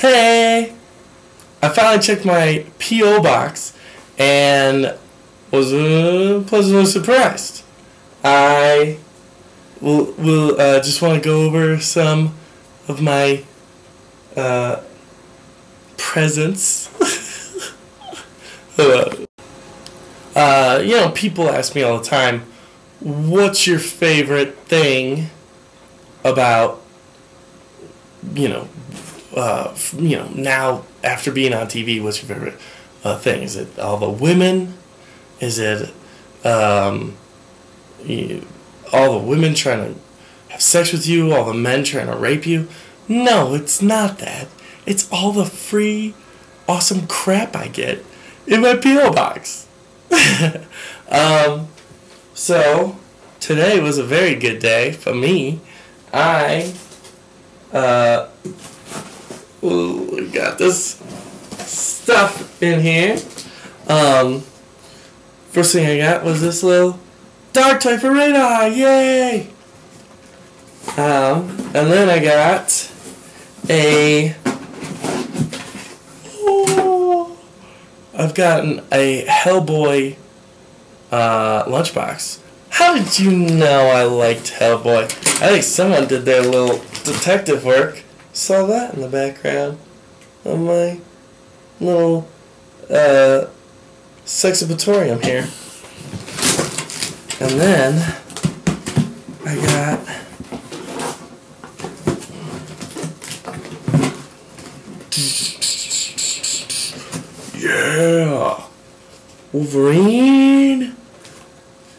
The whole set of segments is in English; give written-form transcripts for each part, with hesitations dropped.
Hey! I finally checked my P.O. box and was pleasantly surprised. I will just want to go over some of my presents. People ask me all the time, what's your favorite thing about, now after being on TV, what's your favorite thing? Is it all the women? Is it all the women trying to have sex with you? All the men trying to rape you? No, it's not that. It's all the free, awesome crap I get in my P.O. box. So today was a very good day for me. I got this stuff in here. First thing I got was this little dog toy for Radar. Yay! And then I got I've gotten a Hellboy lunchbox. How did you know I liked Hellboy? I think someone did their little detective work. Saw that in the background of my little sexabatorium here. And then I got Wolverine,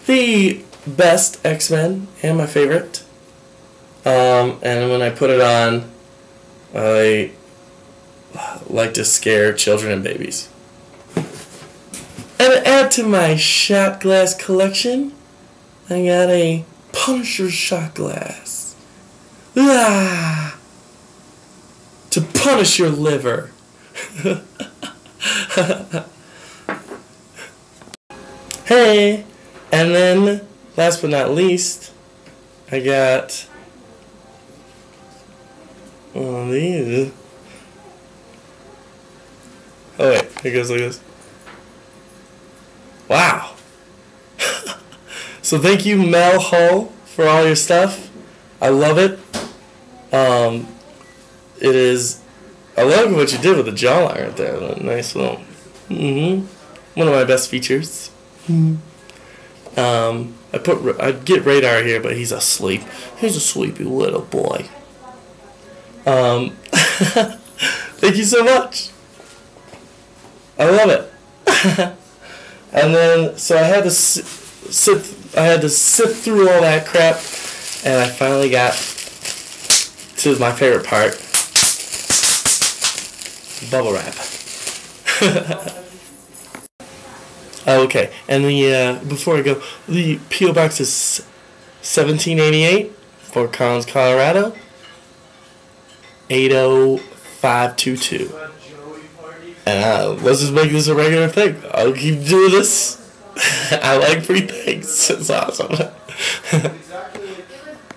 the best X-Men and my favorite. And when I put it on, I like to scare children and babies. And to add to my shot glass collection, I got a Punisher shot glass. To punish your liver. Hey! And then, last but not least, I got one of these. Oh wait, it goes like this. Wow! So thank you, Mel Hull, for all your stuff. I love it. I love what you did with the jawline right there. That nice little, one of my best features. I'd get Radar here, but he's asleep. He's a sleepy little boy. Thank you so much. I love it. And then, so I had to sift through all that crap, and I finally got to my favorite part: bubble wrap. Okay, and before I go, the P.O. Box is 1788, Fort Collins, Colorado, 80522. And let's just make this a regular thing. I'll keep doing this. I like free things. It's awesome.